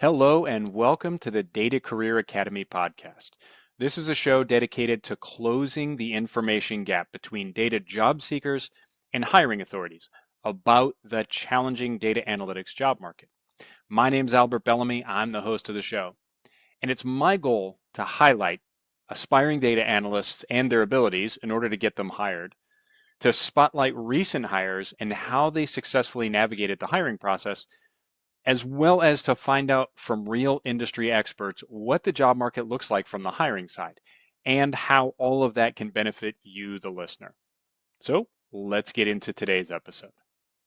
Hello and welcome to the Data Career Academy podcast. This is a show dedicated to closing the information gap between data job seekers and hiring authorities about the challenging data analytics job market. My name is Albert Bellamy. I'm the host of the show, and it's my goal to highlight aspiring data analysts and their abilities in order to get them hired, to spotlight recent hires and how they successfully navigated the hiring process, as well as to find out from real industry experts what the job market looks like from the hiring side and how all of that can benefit you, the listener. So let's get into today's episode.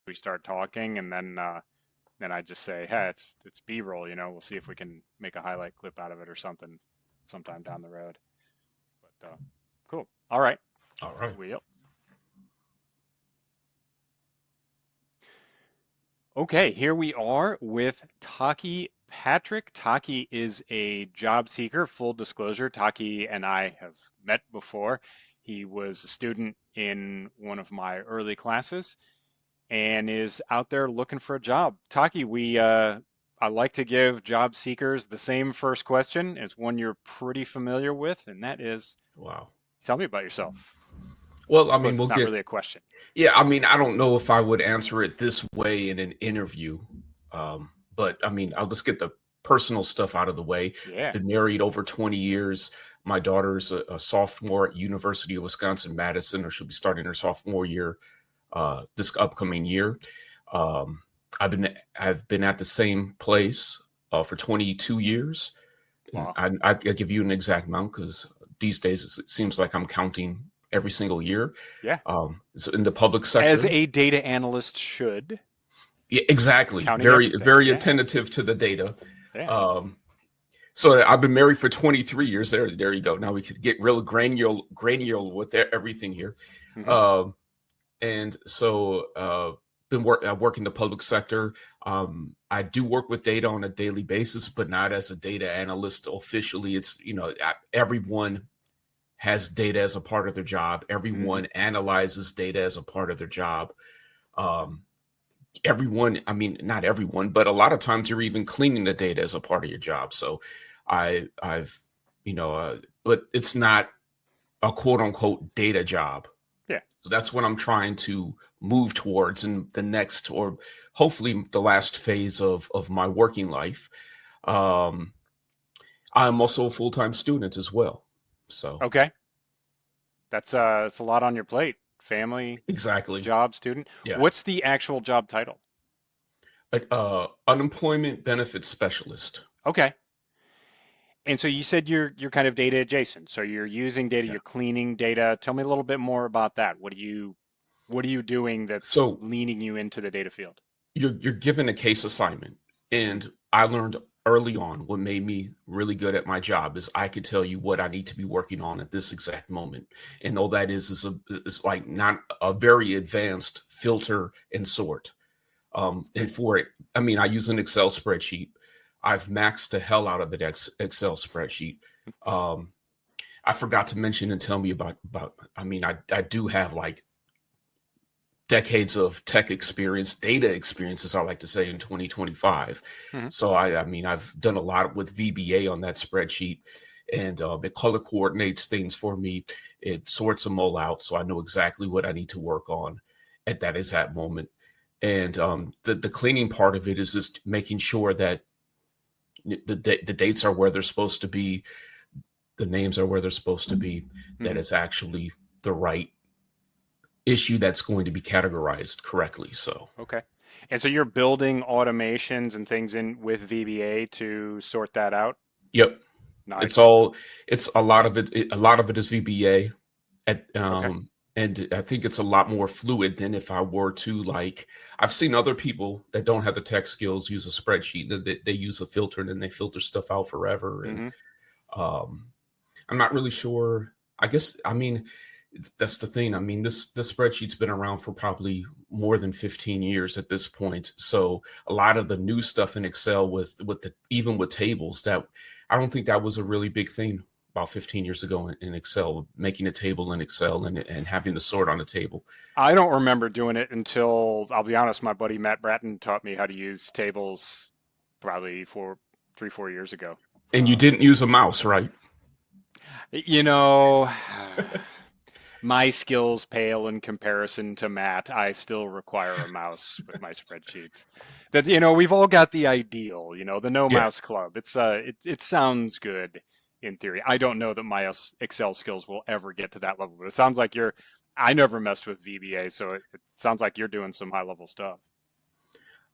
We start talking, and then I just say, "Hey, it's B-roll. We'll see if we can make a highlight clip out of it or something sometime down the road." But cool. All right. All right. Okay, here we are with Taqi Patrick. Taqi is a job seeker. Full disclosure, Taqi and I have met before. He was a student in one of my early classes and is out there looking for a job. Taqi, I like to give job seekers the same first question. It's one you're pretty familiar with, and that is, Wow. tell me about yourself. Well, I suppose it's not really a question. Yeah, I don't know if I would answer it this way in an interview, but I'll just get the personal stuff out of the way. Yeah. Been married over 20 years. My daughter's a sophomore at University of Wisconsin-Madison, or she'll be starting her sophomore year this upcoming year. I've been at the same place for 22 years. Wow. I give you an exact amount because these days it seems like I'm counting every single year. Yeah. So in the public sector, as a data analyst should. Yeah, exactly. Counting Very, everything. very Yeah. attentive to the data. Yeah. So I've been married for 23 years. There you go. Now we could get real granular with everything here. Mm-hmm. And so I work in the public sector. I do work with data on a daily basis, but not as a data analyst officially. It's, everyone has data as a part of their job. Everyone analyzes data as a part of their job. Not everyone, but a lot of times you're even cleaning the data as a part of your job. So but it's not a quote unquote data job. Yeah. So that's what I'm trying to move towards in the next, or hopefully the last phase of my working life. I'm also a full-time student as well. So Okay. That's a lot on your plate. Family, exactly. job, student. Yeah. What's the actual job title? Unemployment benefits specialist. Okay. And so you said you're kind of data adjacent. So you're using data, Yeah. you're cleaning data. Tell me a little bit more about that. What are you doing that's leaning you into the data field? You're given a case assignment, and I learned early on what made me really good at my job is I could tell you what I need to be working on at this exact moment. And all that is like not a very advanced filter and sort. And for it, I use an Excel spreadsheet. I've maxed the hell out of the Excel spreadsheet. I forgot to mention and tell me about I do have like decades of tech experience, data experience, as I like to say, in 2025. Mm-hmm. So I've done a lot with VBA on that spreadsheet, and it color coordinates things for me. It sorts them all out, so I know exactly what I need to work on at that exact moment. And the cleaning part of it is just making sure that the dates are where they're supposed to be, the names are where they're supposed to be, that it's actually the right issue that's going to be categorized correctly. So okay. And so you're building automations and things in with VBA to sort that out? Yep. Nice. It's a lot of it is VBA Okay. and I think it's a lot more fluid than if I were to, like, I've seen other people that don't have the tech skills use a spreadsheet. They use a filter and then they filter stuff out forever. And I'm not really sure. I guess, that's the thing. This spreadsheet's been around for probably more than 15 years at this point. So a lot of the new stuff in Excel even with tables, that I don't think that was a really big thing about 15 years ago in Excel, making a table in Excel and having the sort on a table. I don't remember doing it until, I'll be honest, my buddy Matt Bratton taught me how to use tables probably 3-4 years ago. And you didn't use a mouse, right? You know, my skills pale in comparison to Matt. I still require a mouse with my spreadsheets. That, we've all got the ideal, the no Yeah. mouse club. It sounds good in theory. I don't know that my Excel skills will ever get to that level, but it sounds like I never messed with VBA, so it sounds like you're doing some high level stuff.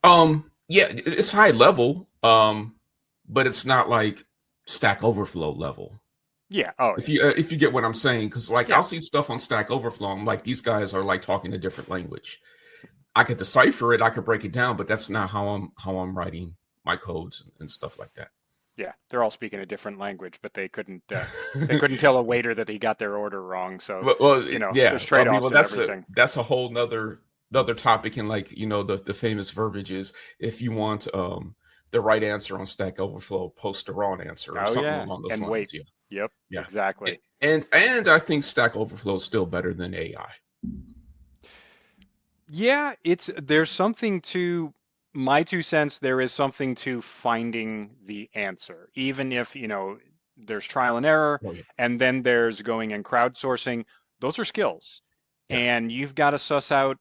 Yeah, it's high level, but it's not like Stack Overflow level. Yeah. Oh, if you get what I'm saying, because Yeah. I'll see stuff on Stack Overflow, I'm like, these guys are like talking a different language. I could decipher it, I could break it down, but that's not how I'm writing my codes and stuff like that. Yeah, they're all speaking a different language, but they couldn't tell a waiter that he got their order wrong. So yeah, there's trade-offs and everything. That's a whole nother topic, and the famous verbiage is, if you want the right answer on Stack Overflow, post the wrong answer or something along those lines. Wait. Yeah. Yep, exactly. And I think Stack Overflow is still better than AI. Yeah, there's something to my 2 cents. There is something to finding the answer, even if there's trial and error, and then there's going and crowdsourcing. Those are skills, and you've got to suss out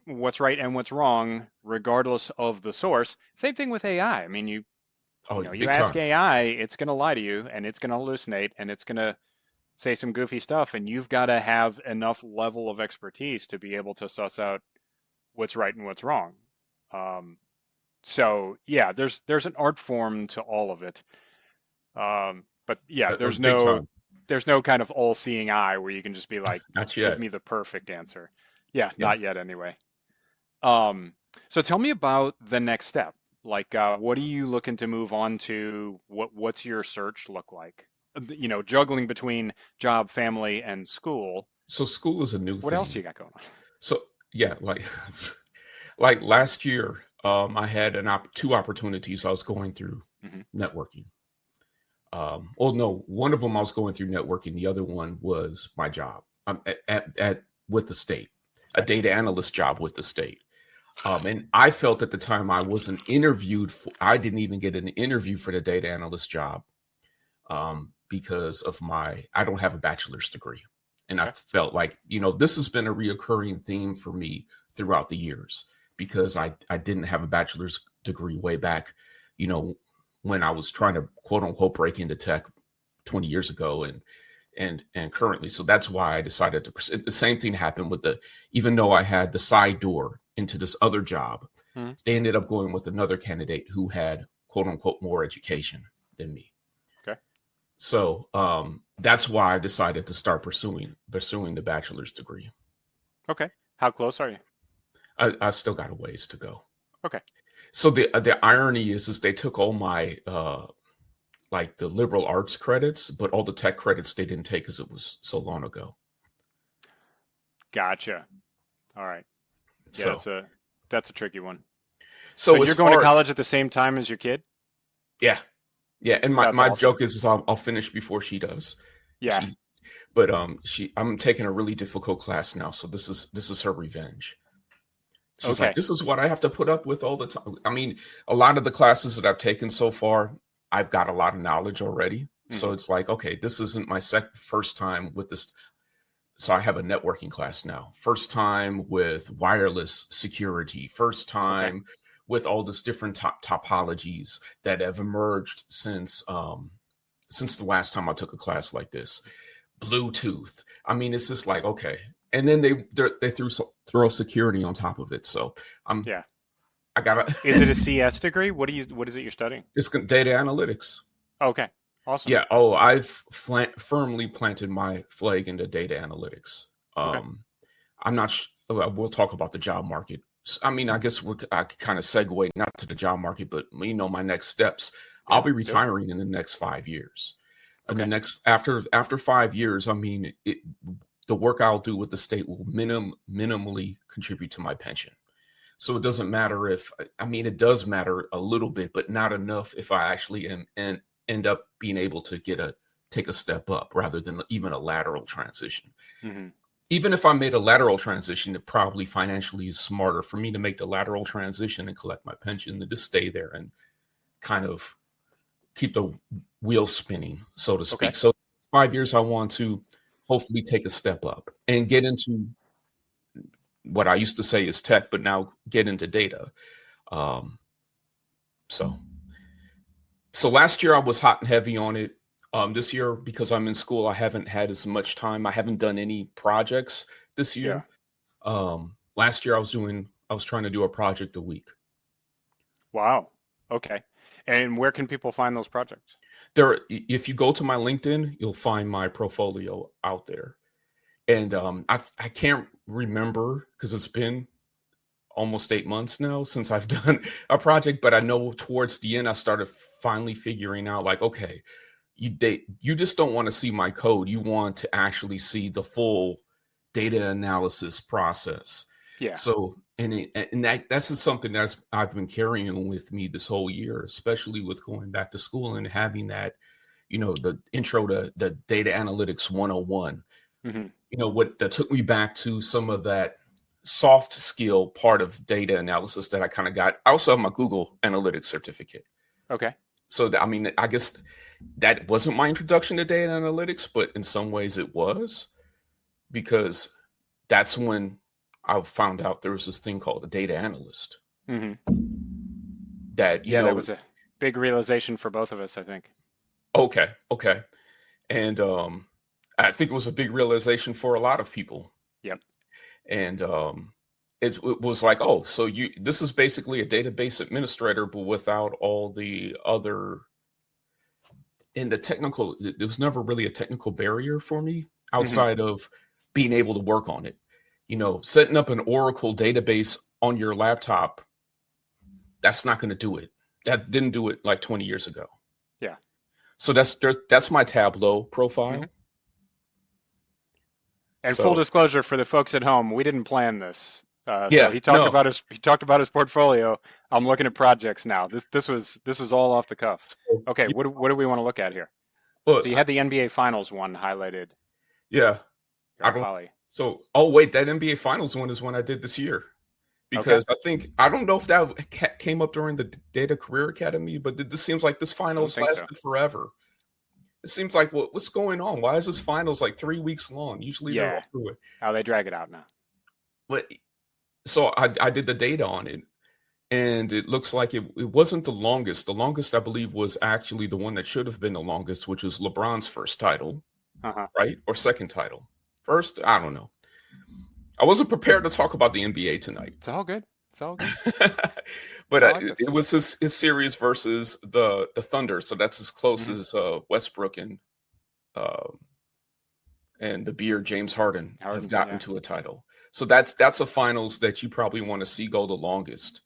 what's right and what's wrong, regardless of the source. Same thing with AI. I mean, you ask AI, it's going to lie to you, and it's going to hallucinate, and it's going to say some goofy stuff, and you've got to have enough level of expertise to be able to suss out what's right and what's wrong. So yeah, there's an art form to all of it. But yeah, there's no kind of all-seeing eye where you can just be like, give me the perfect answer. Yeah, not yet anyway. So tell me about the next step. Like, what are you looking to move on to? What's your search look like? Juggling between job, family, and school. So school is a new thing. What else you got going on? So yeah, like last year, I had 2 opportunities I was going through networking. One of them I was going through networking. The other one was my job with the state, a data analyst job with the state. And I felt at the time I wasn't interviewed. I didn't even get an interview for the data analyst job because I don't have a bachelor's degree. And I felt like, this has been a reoccurring theme for me throughout the years, because I didn't have a bachelor's degree way back, when I was trying to quote unquote break into tech 20 years ago and currently. So that's why I decided to. The same thing happened with even though I had the side door into this other job, they ended up going with another candidate who had quote unquote more education than me. Okay. So that's why I decided to start pursuing the bachelor's degree. Okay. How close are you? I still got a ways to go. Okay. So the irony is they took all my like the liberal arts credits, but all the tech credits they didn't take because it was so long ago. Gotcha. All right. Yeah, so that's a tricky one. So you're going to college at the same time as your kid? Yeah. Yeah. And my awesome. joke is I'll finish before she does. Yeah. I'm taking a really difficult class now. So this is her revenge. She's okay. like, this is what I have to put up with all the time. I mean, a lot of the classes that I've taken so far, I've got a lot of knowledge already. Mm-hmm. So it's like, okay, this isn't my first time with this. So I have a networking class now. First time with wireless security. First time with all this different topologies that have emerged since the last time I took a class like this. Bluetooth. I mean, it's just like, okay. And then they throw security on top of it. So I gotta. Is it a CS degree? What is it you're studying? It's data analytics. Okay, awesome. Yeah. Oh, I've firmly planted my flag into data analytics. I'm not. We'll talk about the job market. I mean, I guess I could kind of segue not to the job market, but my next steps. I'll be retiring in the next 5 years. And the next after 5 years, I mean, the work I'll do with the state will minimally contribute to my pension. So it doesn't matter it does matter a little bit, but not enough if I actually am and end up being able to take a step up rather than even a lateral transition. Mm-hmm. Even if I made a lateral transition, it probably financially is smarter for me to make the lateral transition and collect my pension than to stay there and kind of keep the wheel spinning, so to Okay. speak. So 5 years, I want to hopefully take a step up and get into what I used to say is tech, but now get into data. Um, so so last year I was hot and heavy on it. This year, because I'm in school, I haven't had as much time. I haven't done any projects this Yeah. year. Last year I was trying to do a project a week. Wow. Okay. And where can people find those projects? If you go to my LinkedIn, you'll find my portfolio out there. And I can't remember because it's been almost 8 months now since I've done a project, but I know towards the end I started finally figuring out like, okay, you just don't want to see my code. You want to actually see the full data analysis process. Yeah. So that's just something I've been carrying with me this whole year, especially with going back to school and having that, the intro to the data analytics 101. Mm-hmm. What that took me back to some of that soft skill part of data analysis that I kind of got. I also have my Google Analytics certificate. Okay. So I guess that wasn't my introduction to data analytics, but in some ways it was, because that's when I found out there was this thing called a data analyst. Mm-hmm. That that was a big realization for both of us, I think. Okay. And I think it was a big realization for a lot of people. Yep. And it was like, oh, so this is basically a database administrator, but without all the other. In the technical, there was never really a technical barrier for me outside of being able to work on it. Setting up an Oracle database on your laptop, that's not going to do it. That didn't do it like 20 years ago. Yeah. So that's my Tableau profile. Mm-hmm. And full disclosure for the folks at home, we didn't plan this. So he talked about his portfolio. I'm looking at projects now. This was all off the cuff. Okay, what do we want to look at here? Well, so you had the NBA Finals one highlighted. Yeah. So, wait, that NBA Finals one is one I did this year. Because I don't know if that came up during the Data Career Academy, but this seems like this finals lasted forever. It seems like, what's going on? Why is this finals like 3 weeks long? Usually they're all through it. Oh, they drag it out now. But so I did the data on it, and it looks like it wasn't the longest. The longest, I believe, was actually the one that should have been the longest, which was LeBron's first title, right? Or second title. First, I don't know. I wasn't prepared to talk about the NBA tonight. It's all good. But it was his series versus the Thunder, so that's as close as Westbrook and the Beard James Harden have gotten to a title. So that's a finals that you probably want to see go the longest.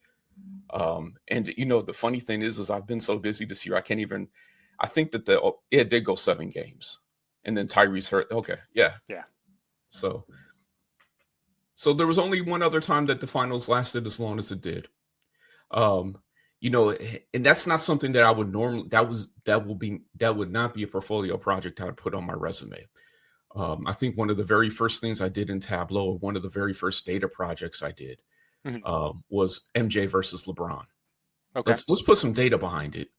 And the funny thing is I've been so busy this year I can't even. I think that it did go 7 games, and then Tyrese hurt. Okay, yeah. So there was only one other time that the finals lasted as long as it did. And that's not something that I would normally, that would not be a portfolio project I would put on my resume. I think one of the very first things I did in Tableau, one of the very first data projects I did, was MJ versus LeBron. Okay. Let's put some data behind it.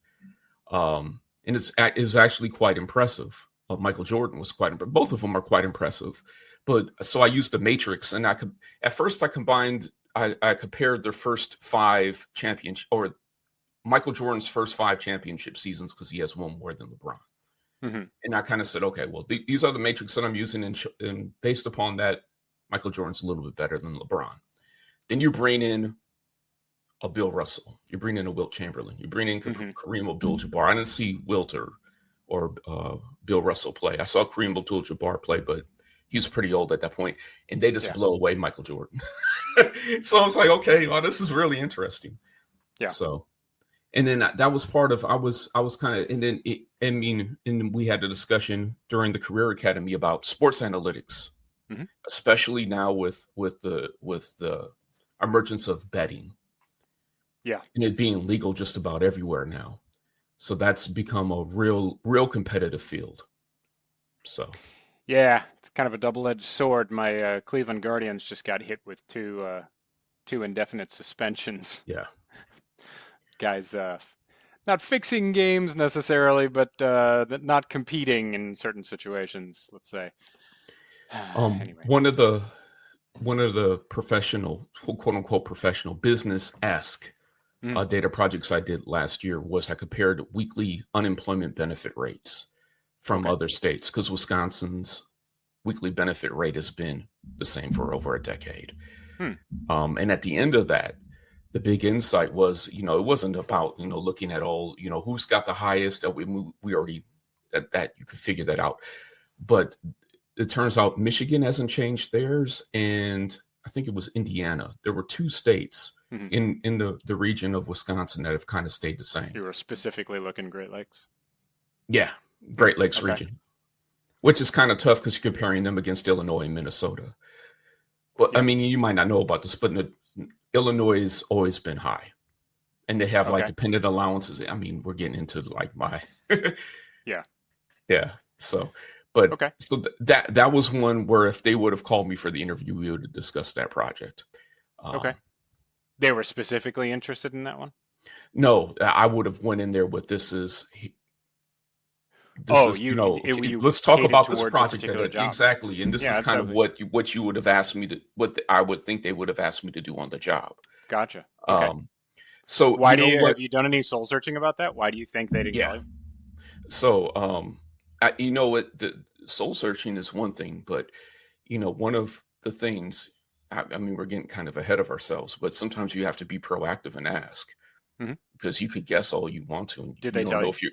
And it was actually quite impressive. Michael Jordan was quite impressive. Both of them are quite impressive. But so I used the matrix, and I compared their first 5 championships, or Michael Jordan's first 5 championship seasons, because he has one more than LeBron. And I kind of said, okay, well, these are the matrix that I'm using, and based upon that, Michael Jordan's a little bit better than LeBron. Then you bring in a Bill Russell, you bring in a Wilt Chamberlain, you bring in Kareem Abdul-Jabbar. I didn't see Wilt or Bill Russell play. I saw Kareem Abdul-Jabbar play, but he was pretty old at that point, and they just blow away Michael Jordan. So I was like, okay, well, this is really interesting. Yeah. So, and then that was part of, I was kind of, and then and we had a discussion during the Career Academy about sports analytics, especially now with the emergence of betting. Yeah. And it being legal just about everywhere now. So that's become a real competitive field. So. Yeah, it's kind of a double-edged sword. My Cleveland Guardians just got hit with two indefinite suspensions. Yeah. Guys, not fixing games necessarily, but not competing in certain situations, let's say. Anyway. One of the professional, quote unquote, professional business-esque Mm, data projects I did last year was I compared weekly unemployment benefit rates from okay. other states because Wisconsin's weekly benefit rate has been the same for over a decade. Hmm. And at the end of that, the big insight was, it wasn't about, looking at all, who's got the highest that we already, that you could figure that out. But it turns out Michigan hasn't changed theirs. And I think it was Indiana. There were two states in the region of Wisconsin that have kind of stayed the same. You were specifically looking Great Lakes? Yeah, Great Lakes Okay. region, which is kind of tough because you're comparing them against Illinois and Minnesota. Well, Yeah. I mean, you might not know about this, but Illinois has always been high. And they have like Okay. dependent allowances. I mean, we're getting into like my Yeah. yeah. So, but Okay. so that was one where if they would have called me for the interview, we would have discussed that project. Okay. They were specifically interested in that one? No, I would have went in there with this is Oh, you let's talk catered about this towards a project particular job. exactly. And this Yeah, is kind of absolutely. what you would have asked me to, I would think they would have asked me to do on the job. Gotcha. Okay. So Why you know what? have you done any soul searching about that? Why do you think they didn't call Yeah. you? So you know what? The soul searching is one thing, but one of the things. I mean, we're getting kind of ahead of ourselves, but sometimes you have to be proactive and ask because you could guess all you want to, and Did you they don't tell know you? if you.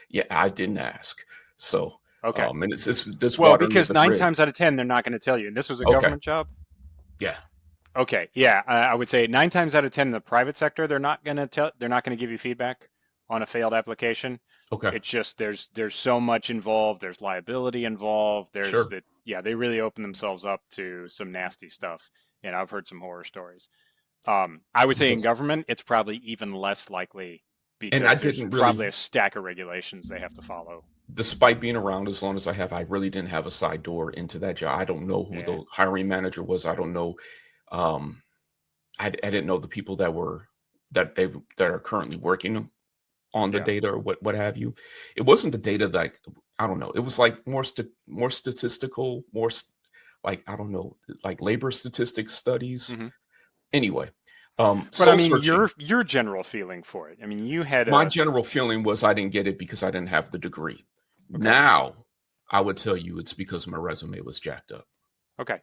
Yeah, I didn't ask. So, Okay. and it's this Well, water under because the 9 bridge. times out of 10, they're not going to tell you. And this was a Okay. government job? Yeah. Okay. Yeah. I would say 9 times out of 10 in the private sector, they're not going to give you feedback on a failed application. Okay. It's just there's so much involved. There's liability involved. Sure. They really open themselves up to some nasty stuff. And I've heard some horror stories. I would say in government, it's probably even less likely And I because there's didn't probably really, a stack of regulations they have to follow. despite being around as long as I have, I really didn't have a side door into that job. I don't know who Yeah. the hiring manager was. I don't know. I didn't know the people that are currently working on the Yeah. data or what have you. It wasn't the data that I don't know. It was like more statistical, like I don't know, like labor statistics studies. Anyway, But I mean, your general feeling for it. I mean, you had my general feeling was I didn't get it because I didn't have the degree. Okay. Now I would tell you it's because my resume was jacked up. Okay.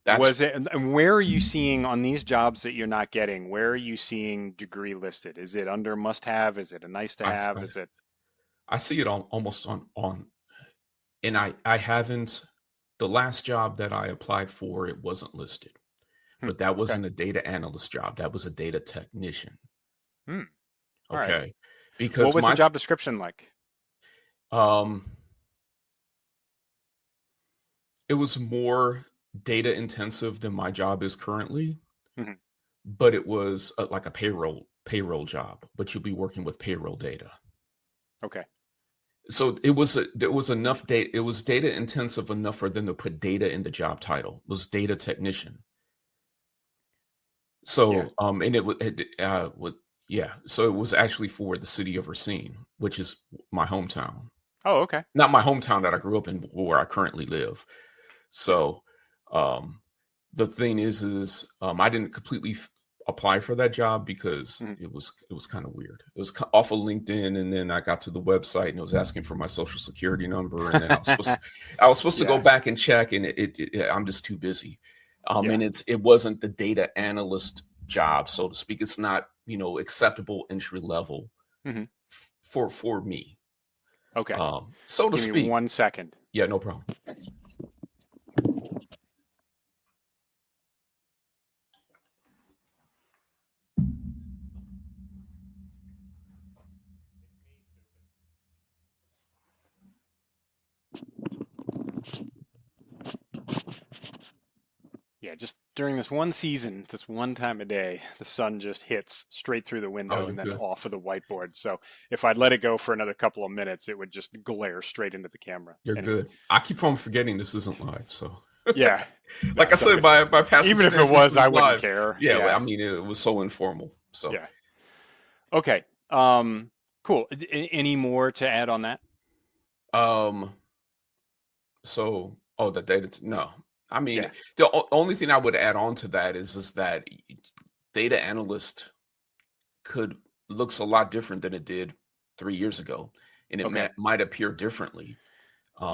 Was it, and where are you seeing on these jobs that you're not getting? Where are you seeing degree listed? Is it under must have? Is it a nice to have? Is it? I see it almost on, and I haven't. The last job that I applied for, it wasn't listed, but that wasn't a data analyst job. That was a data technician. All Okay, right. because what was the job description like? It was more data intensive than my job is currently, but it was like a payroll job, but you'll be working with payroll data. Okay. So there was enough data. It was data intensive enough for them to put data in the job title. It was data technician. So and it would so it was actually for the city of Racine, which is my hometown. Oh, okay. Not my hometown that I grew up in, where I currently live. So the thing is I didn't completely apply for that job because it was kind of weird. It was off of LinkedIn, and then I got to the website and it was asking for my social security number, and then I was supposed to go back and check, and I'm just too busy. And it wasn't the data analyst job, so to speak. It's not acceptable entry level for me. Okay. So to Give speak. me 1 second. Yeah, no problem. Yeah, just during this one season, this one time a day, the sun just hits straight through the window and then off of the whiteboard. So if I'd let it go for another couple of minutes, it would just glare straight into the camera. You're good. I keep on forgetting this isn't live, so yeah. Like I said, my past even if it was, I wouldn't care. Yeah, well, I mean, it was so informal. So yeah. Okay. Cool. Any more to add on that? Um, so, oh, the data, no. I mean, Yeah. the only thing I would add on to that is that data analyst could looks a lot different than it did 3 years ago, and it Okay. might appear differently.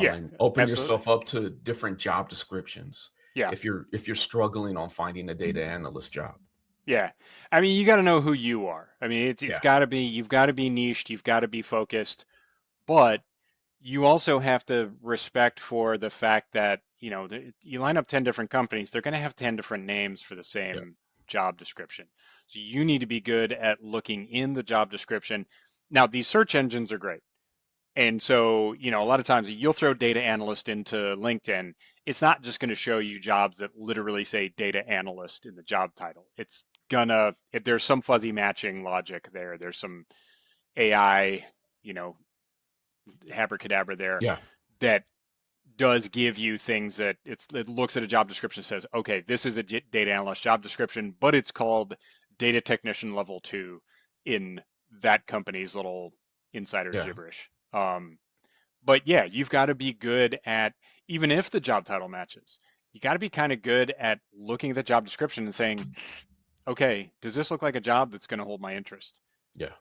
Yeah, And open absolutely. yourself up to different job descriptions Yeah. if you're struggling on finding a data analyst job. Yeah. I mean, you got to know who you are. I mean, it's Yeah, got to be, you've got to be niched, you've got to be focused, but you also have to respect for the fact that, you line up 10 different companies, they're going to have 10 different names for the yeah, same job description. So you need to be good at looking in the job description. Now, these search engines are great. And so, a lot of times you'll throw data analyst into LinkedIn. It's not just going to show you jobs that literally say data analyst in the job title. It's gonna, if there's some fuzzy matching logic there, there's some AI, you know, abracadabra there yeah. that does give you things that it looks at a job description and says, okay, this is a data analyst job description, but it's called data technician level 2 in that company's little insider Yeah. gibberish. But yeah, you've got to be good at, even if the job title matches, you got to be kind of good at looking at the job description and saying, okay, does this look like a job that's going to hold my interest? Yeah.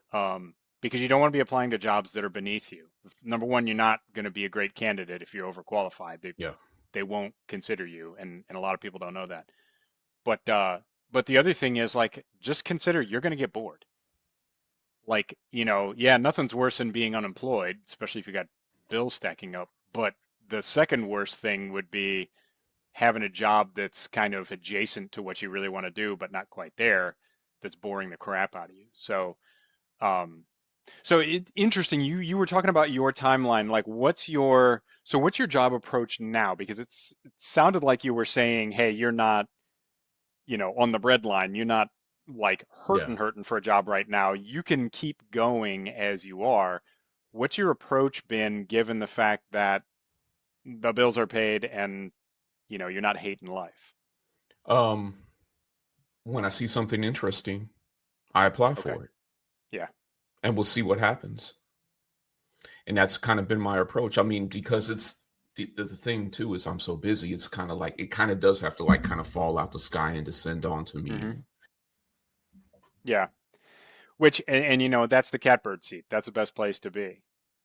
Because you don't want to be applying to jobs that are beneath you. Number one, you're not going to be a great candidate if you're overqualified. Yeah. They won't consider you, and a lot of people don't know that. But the other thing is, like, just consider you're going to get bored. Like, yeah, nothing's worse than being unemployed, especially if you got bills stacking up. But the second worst thing would be having a job that's kind of adjacent to what you really want to do, but not quite there, that's boring the crap out of you. Um, interesting. You were talking about your timeline. Like, what's your job approach now? Because it sounded like you were saying, hey, you're not, on the bread line. You're not like Yeah. hurting for a job right now. You can keep going as you are. What's your approach been given the fact that the bills are paid and, you're not hating life? Um, when I see something interesting, I apply Okay. for it Yeah. and we'll see what happens. And that's kind of been my approach. I mean, because it's the thing too is I'm so busy, it's kind of like it kind of does have to like kind of fall out the sky and descend onto me. hmm Yeah. Which, and that's the catbird seat. That's the best place to be.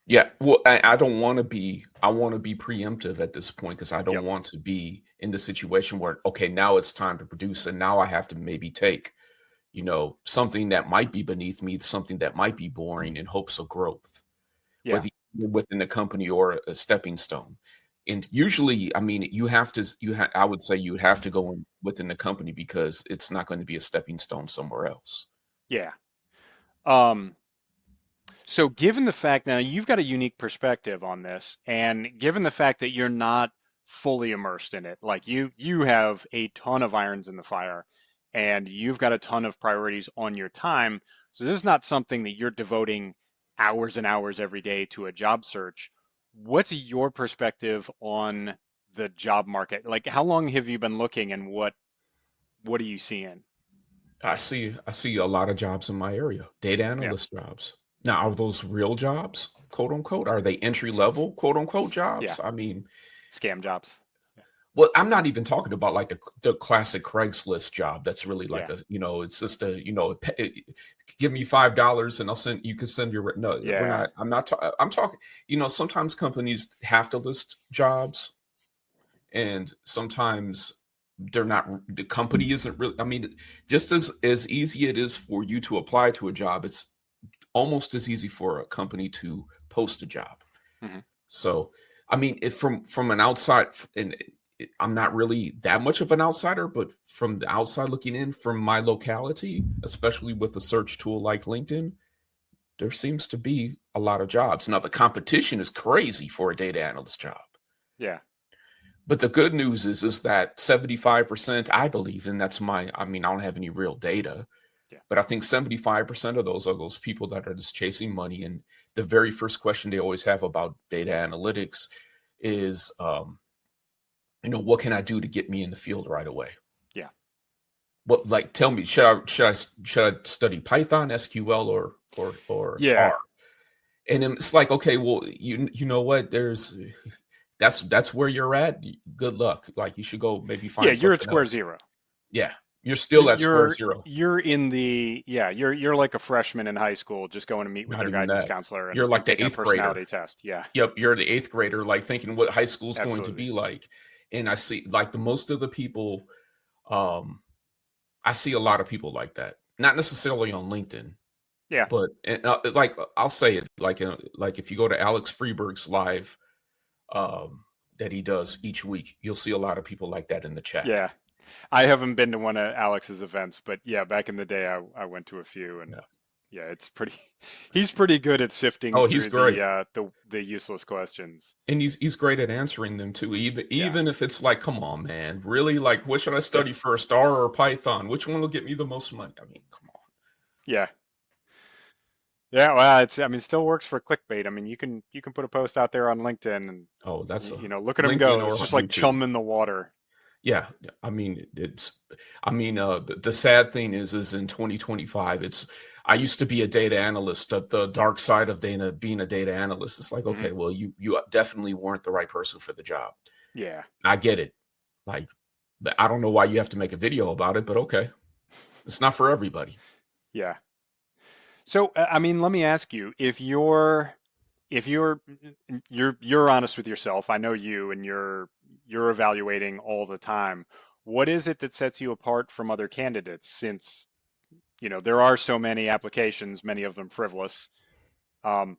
Yeah, well, I don't want to be. I want to be preemptive at this point because I don't Yep. want to be in the situation where okay, now it's time to produce, and now I have to maybe take, something that might be beneath me, something that might be boring in hopes of growth, Yeah. whether within the company or a stepping stone. And usually, I mean, I would say you have to go in within the company because it's not going to be a stepping stone somewhere else. Yeah. Um, so given the fact now you've got a unique perspective on this, and given the fact that you're not fully immersed in it, like you have a ton of irons in the fire and you've got a ton of priorities on your time. So this is not something that you're devoting hours and hours every day to a job search. What's your perspective on the job market? Like how long have you been looking and what are you seeing? I see a lot of jobs in my area, data Yeah. analyst jobs. Now, are those real jobs, quote unquote? Are they entry level, quote unquote Yeah. jobs? I mean, Scam jobs. well, I'm not even talking about like the classic Craigslist job. That's really like Yeah. it's just give me $5 and you can send your, no, we're Yeah. not, I'm talking, sometimes companies have to list jobs and sometimes they're not, the company isn't really, I mean, just as easy it is for you to apply to a job, it's almost as easy for a company to post a job. hmm So, I mean, if from an outside, and I'm not really that much of an outsider, but from the outside looking in, from my locality, especially with a search tool like LinkedIn, there seems to be a lot of jobs. Now, the competition is crazy for a data analyst job. Yeah. But the good news is that 75%, I believe, and I mean, I don't have any real data, Yeah. but I think 75% of those are those people that are just chasing money. And the very first question they always have about data analytics is, what can I do to get me in the field right away? Yeah. what, like, tell me, should I study Python, SQL, or Yeah. R? And then it's like, okay, well, you know what? That's where you're at. Good luck. Like, you should go maybe Yeah, find you're at something square else. zero. Yeah, you're You're still at square zero. you're in the yeah, you're like a freshman in high school just going to meet with Not their even guidance that. counselor You're and like the taking a eighth grader. personality test. Yeah, Yep, you're the eighth grader, like thinking what high school is going to absolutely. be like. And I see like the most of the people, um, I see a lot of people like that. Not necessarily on LinkedIn, Yeah. but like I'll say it like if you go to Alex Freeberg's live that he does each week, you'll see a lot of people like that in the chat. Yeah. I haven't been to one of Alex's events, but yeah, back in the day I went to a few and Yeah. yeah, it's pretty he's pretty good at sifting Oh, he's through great. the useless questions. And he's great at answering them too. Even Yeah. even if it's like, come on, man, really? Like, what should I study first, R or Python? Which one will get me the most money? I mean, come on. Yeah. Yeah, well, it's I mean, still works for clickbait. I mean, you can put a post out there on LinkedIn and Oh, that's a look at them LinkedIn go. or It's just like YouTube. chum in the water. Yeah, I mean, the sad thing is in 2025, I used to be a data analyst. The dark side of being a data analyst. It's like, Hmm. okay, well, you definitely weren't the right person for the job. Yeah. I get it. Like, I don't know why you have to make a video about it, but okay, it's not for everybody. Yeah. So, I mean, let me ask you, if you're honest with yourself, I know you and you're evaluating all the time. What is it that sets you apart from other candidates since, there are so many applications, many of them frivolous. Um,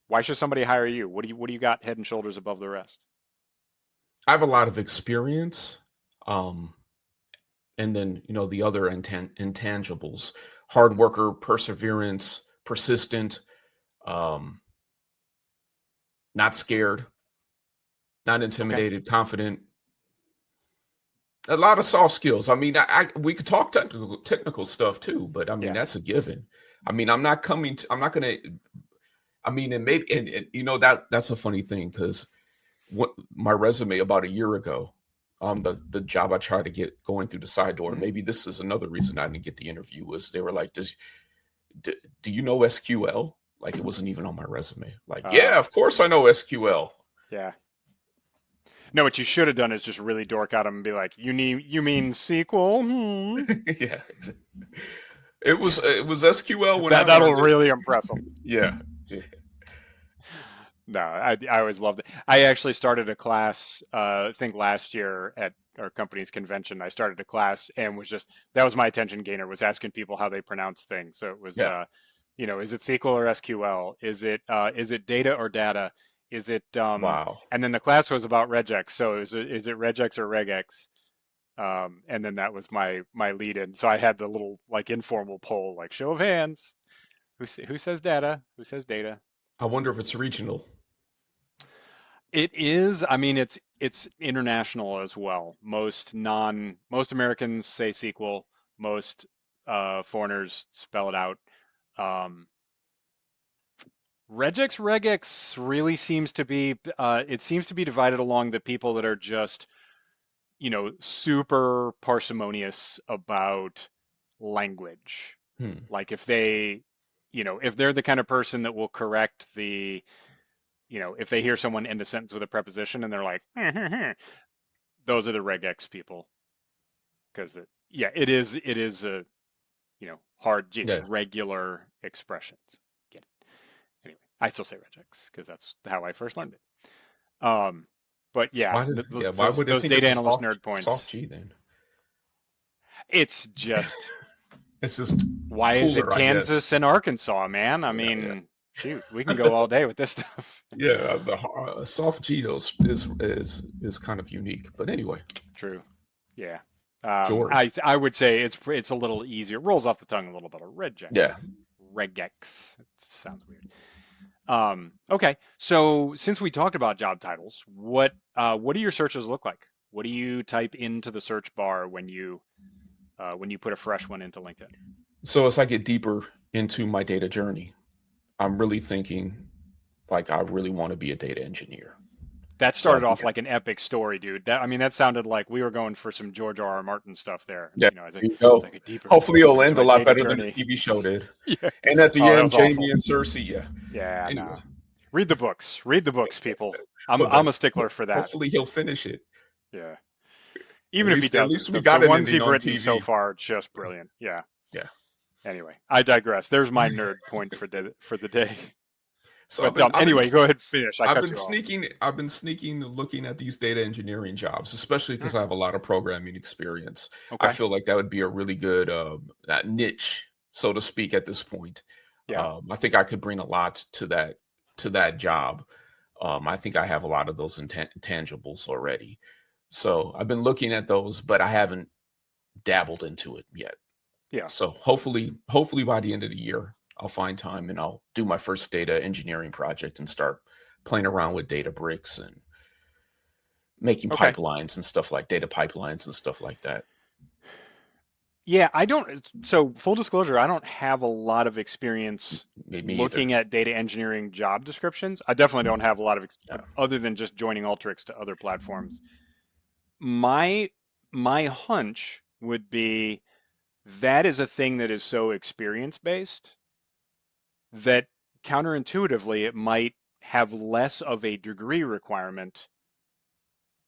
why should somebody hire you? What do you got head and shoulders above the rest? I have a lot of experience, um, and then the other intangibles: hard worker, perseverance, persistent, um, not scared, not Okay. intimidated, confident. A lot of soft skills. I mean, we could talk technical stuff too, but I mean Yeah. that's a given. I mean, I'm not gonna. I mean, and maybe, and that's a funny thing because what my resume about a year ago, the job I tried to get going through the side door. Mhm. Maybe this is another reason I didn't get the interview. Was they were like, do you know SQL? Like, it wasn't even on my resume. Like, yeah, Uh, of course I know SQL. yeah. No, what you should have done is just really dork out them and be like, you mean sequel? Hmm. Yeah, it was SQL when I That'll learned it. really impress them. Yeah. No, I always loved it. I actually started a class, I think last year at our company's convention. I started a class and that was my attention gainer, was asking people how they pronounce things. So it was, Yeah. is it SQL or SQL? Is it data or data? Is it, Wow. and then the class was about regex. So is it regex or regex? And then that was my lead in. So I had the little like informal poll, like show of hands. Who says data? Who says data? I wonder if it's regional. It is. I mean, it's international as well. Most Americans say sequel. Most foreigners spell it out. Um, regex really seems to be. It seems to be divided along the people that are just super parsimonious about language. Hmm. Like if they're the kind of person that will correct if they hear someone end a sentence with a preposition and they're like, those are the regex people. Because it is a, hard, Yeah. regular expressions. Get it? Anyway, I still say regex because that's how I first learned it. But yeah, Why would they those think data it's a analyst soft nerd soft points. G then? It's just, It's just why is it cooler, I guess. Kansas and Arkansas, man? I Yeah, mean, shoot, we can go all day with this stuff. yeah. The soft G is kind of unique, but anyway, True. Yeah. George. I would say it's a little easier. Rolls off the tongue a little better. Yeah. Regex. Regex. It sounds weird. Okay. So since we talked about job titles, what do your searches look like? What do you type into the search bar when you put a fresh one into LinkedIn? So as I get deeper into my data journey, I'm really thinking like I really want to be a data engineer. That So I started think, off like an epic story, dude. I mean, that sounded like we were going for some George R. R. Martin stuff there. yeah, As there you it's go. like a deeper Hopefully, look it'll into end a my lot data better than the journey. TV show did. Yeah. And at the Oh, that end, was awful. Jamie and Cersei, yeah. Yeah, Anyway, nah. Read the books. Read the books, people. I'm but I'm a stickler for that. hopefully he'll finish it. Yeah. Even if he At doesn't, least we the got an ones ending you've on written so TV. far are just brilliant. Yeah. Yeah. Anyway, I digress. There's my nerd point for the day. So But anyway, go ahead, finish. I cut you off. I've been sneaking looking at these data engineering jobs, especially because I have a lot of programming experience. I Okay. feel like that would be a really good niche, so to speak, at this point. Yeah. I think I could bring a lot to that job. I think I have a lot of those intangibles already. So I've been looking at those, but I haven't dabbled into it yet. Yeah. So hopefully by the end of the year, I'll find time and I'll do my first data engineering project and start playing around with Databricks and making Okay. pipelines and stuff like data pipelines and stuff like that. Yeah, I don't. So full disclosure, I don't have a lot of experience Me either. looking at data engineering job descriptions. I definitely don't have a lot of Yeah. other than just joining Alteryx to other platforms. My hunch would be that is a thing that is so experience based that counterintuitively it might have less of a degree requirement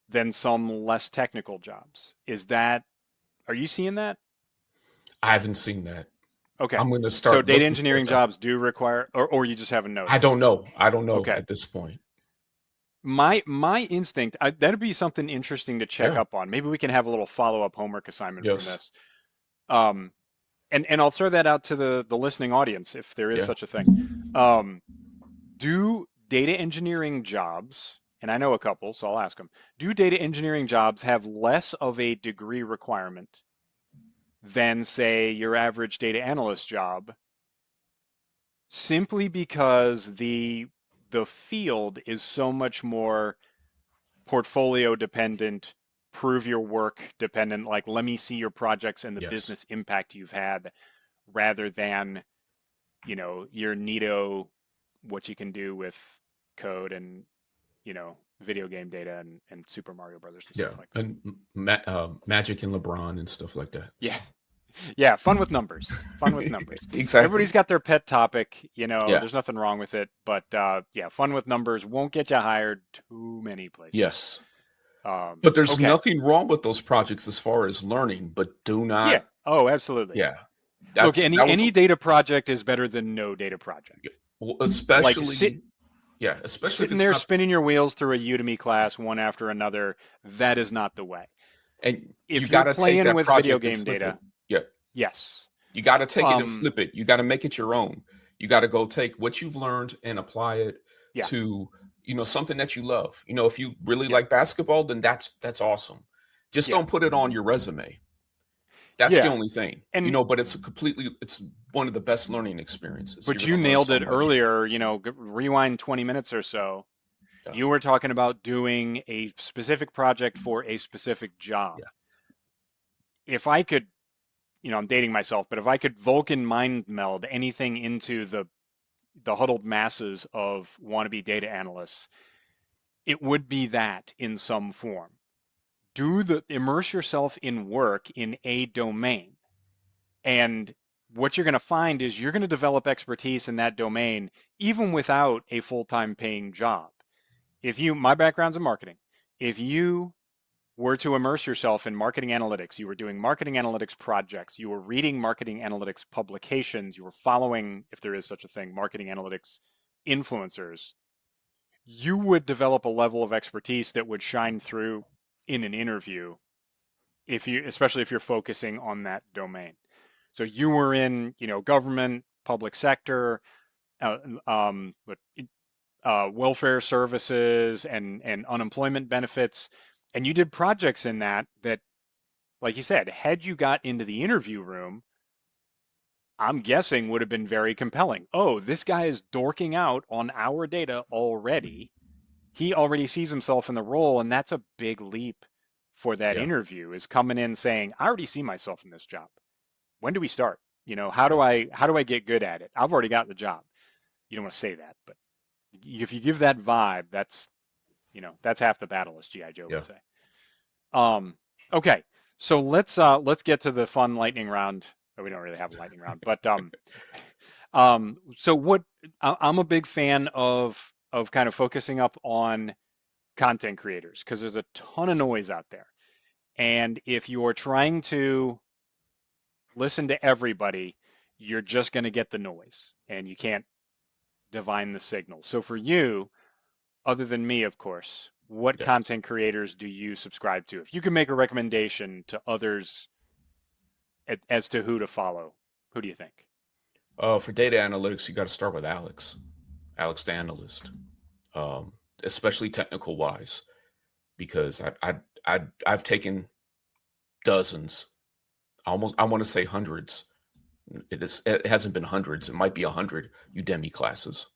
than some less technical jobs. Are you seeing that? I haven't seen that. Okay. I'm going to So start data looking for engineering that. jobs do require, or you just haven't noticed? I don't know. Okay. At this point. My instinct, that'd be something interesting to check Yeah. up on. Maybe we can have a little follow-up homework assignment from Yes. this. And I'll throw that out to the listening audience if there is Yeah. such a thing. Do data engineering jobs, and I know a couple, so I'll ask them, do data engineering jobs have less of a degree requirement than, say, your average data analyst job, simply because the field is so much more portfolio dependent, prove your work dependent, like let me see your projects and the Yes. business impact you've had, rather than, your neato, what you can do with code and, video game data and Super Mario Brothers and stuff like that. And Magic and LeBron and stuff like that. Yeah. Yeah, fun with numbers. Fun with numbers. Exactly. Everybody's got their pet topic, Yeah. there's nothing wrong with it, but yeah, fun with numbers won't get you hired too many places. Yes. But there's nothing wrong with those projects as far as learning, but do not. Yeah. Oh, absolutely. Yeah. Look, any data project is better than no data project. Well, especially especially sitting there spinning your wheels through a Udemy class one after another. That is not the way. And if you're playing with video game data, yes, you got to take it and flip it. You got to make it your own. You got to go take what you've learned and apply it to something that you love. If you really like basketball, then that's awesome. Just don't put it on your resume. That's the only thing. And but it's one of the best learning experiences. But you nailed it earlier. Rewind 20 minutes or so. Yeah. You were talking about doing a specific project for a specific job. Yeah. If I could, I'm dating myself, but if I could Vulcan mind meld anything into the huddled masses of wannabe data analysts, it would be that in some form. Immerse yourself in work in a domain. And what you're going to find is you're going to develop expertise in that domain, even without a full-time paying job. My background's in marketing. If you were to immerse yourself in marketing analytics, you were doing marketing analytics projects, you were reading marketing analytics publications, you were following, if there is such a thing, marketing analytics influencers, you would develop a level of expertise that would shine through in an interview, especially if you're focusing on that domain. So you were in, government, public sector, welfare services and unemployment benefits, and you did projects in that, like you said, had you got into the interview room, I'm guessing would have been very compelling. Oh, this guy is dorking out on our data already. He already sees himself in the role, and that's a big leap for that interview, is coming in saying, I already see myself in this job. When do we start? How do I get good at it? I've already got the job. You don't want to say that, but if you give that vibe, that's That's half the battle, as G.I. Joe Yeah. would say. Okay, so let's get to the fun lightning round. Oh, we don't really have a lightning round, but so I'm a big fan of kind of focusing up on content creators because there's a ton of noise out there. And if you're trying to listen to everybody, you're just going to get the noise and you can't divine the signal. So for you, other than me, of course, what Yes. content creators do you subscribe to? If you can make a recommendation to others as to who to follow, who do you think? For data analytics, you got to start with Alex the analyst, especially technical wise, because I've taken dozens, I want to say hundreds. It hasn't been hundreds. It might be 100 Udemy classes,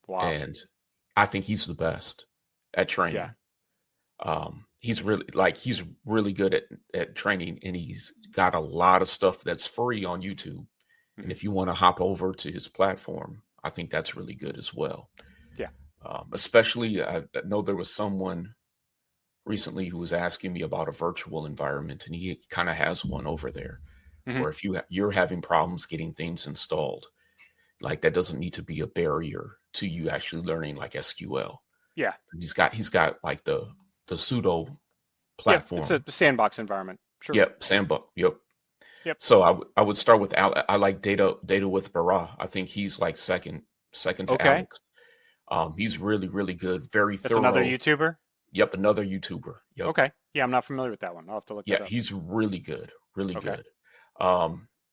Wow. and I think he's the best at Yeah. training. He's really good at training, and he's got a lot of stuff that's free on YouTube. And Mhm. if you want to hop over to his platform, I think that's really good as well. Yeah. Especially, I know there was someone recently who was asking me about a virtual environment, and he kind of has one over there Mhm. where if you're having problems getting things installed, like that doesn't need to be a barrier to you actually learning like SQL. Yeah. He's got like the pseudo Yep. It's a platform. sandbox environment. Sure. Yep, Sandbox. Yep. Yep. So I would start with I like data with Bara. I think he's like second to Okay. Alex. He's really good, very That's another thorough. YouTuber. Yep, another YouTuber. Yep. Okay. Yeah, I'm not familiar with that one. I'll have to look that Yeah, up. he's really good, really Okay. good.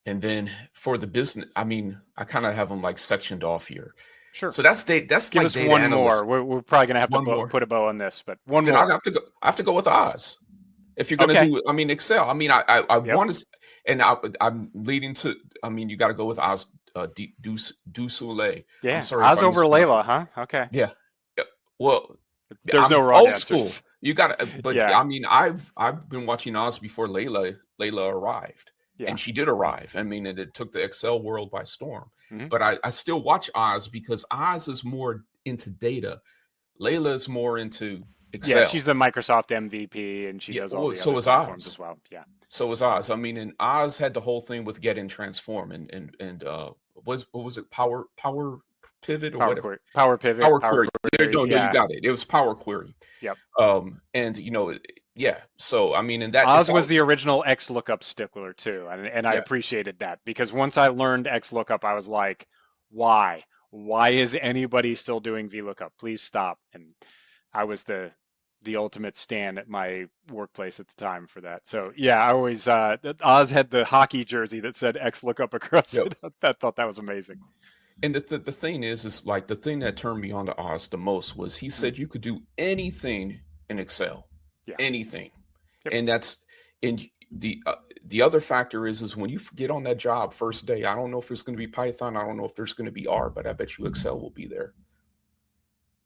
And then for the business, I mean, I kind of have them like sectioned off here. Sure. So that's Give like us data one more. analyst. We're probably gonna have to One more. put a bow on this, but one Then I more. have to go. I have to go with Oz. If you're gonna Okay. do, I mean, Excel. I mean, I Yep. want to, and I'm leading to. I mean, you got to go with Oz. Du Soleil. I'm Yeah. sorry if Oz I over mispronounced it. Layla, huh? Okay. Yeah. Yeah. Well, There's no I'm wrong old school. answers. You got to, but Yeah. I mean, I've been watching Oz before Layla arrived, Yeah. and she did arrive. I mean, it took the Excel world by storm. Mhm. But I still watch Oz because Oz is more into data. Layla is more into Yeah, Excel. she's the Microsoft MVP and she Yeah. does all Well, the so other is platforms as Oz. well. Yeah. So was Oz. I mean, and Oz had the whole thing with get and transform and what was it? Power pivot or whatever. Power pivot, Power power query. query. No, you Yeah. got it. It was power query. Yep. And yeah. So I mean, and that if Oz that was the was original XLOOKUP stickler too, and I yeah, appreciated that because once I learned XLOOKUP, I was like, why? Why is anybody still doing VLOOKUP? Please stop. And I was the ultimate stan at my workplace at the time for that. So yeah, I always Oz had the hockey jersey that said XLOOKUP across yep. it. I thought that was amazing. And the thing is like the thing that turned me on to Oz the most was he Mm. said you could do anything in Excel, Yeah. anything, Yep. and that's and the other factor is when you get on that job first day. I don't know if it's going to be Python. I don't know if there's going to be R, but I bet you Excel will be there.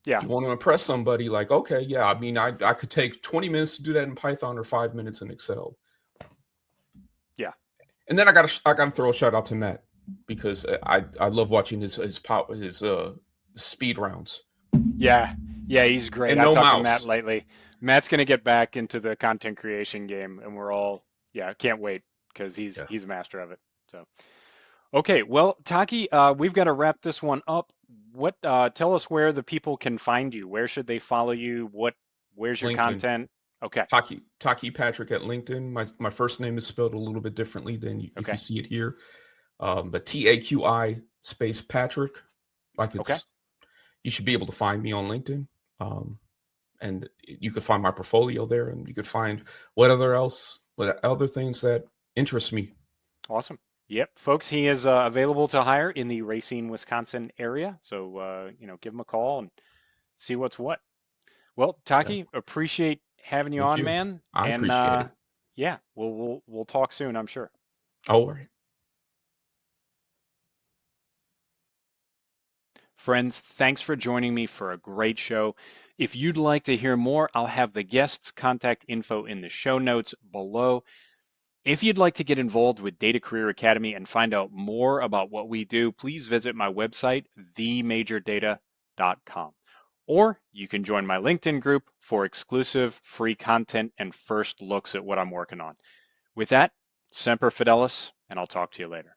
Yeah. You want to impress somebody, like, okay, yeah, I mean, I could take 20 minutes to do that in Python or 5 minutes in Excel. Yeah. And then I gotta throw a shout out to Matt because I love watching his speed rounds. Yeah. Yeah, he's great. And I no talked to Matt mouse. lately. Matt's going to get back into the content creation game, and we're all, yeah, can't wait because Yeah. he's a master of it. So, okay, well, Taki, we've got to wrap this one up. What tell us where the people can find you. Where should they follow you? Where's your LinkedIn. content? Okay. Taqi Patrick at LinkedIn. My first name is spelled a little bit differently than if Okay. you see it here. But TAQI space Patrick. Like it's Okay. you should be able to find me on LinkedIn. And you could find my portfolio there, and you could find what other things that interest me. Awesome. Yep, folks, he is available to hire in the Racine, Wisconsin area. So, give him a call and see what's what. Well, Yeah. Taki, appreciate having you Thank on, you. man. I And appreciate it. yeah, we'll talk soon, I'm sure. All right. Friends, thanks for joining me for a great show. If you'd like to hear more, I'll have the guests' contact info in the show notes below. If you'd like to get involved with Data Career Academy and find out more about what we do, please visit my website, themajordata.com. Or you can join my LinkedIn group for exclusive free content and first looks at what I'm working on. With that, Semper Fidelis, and I'll talk to you later.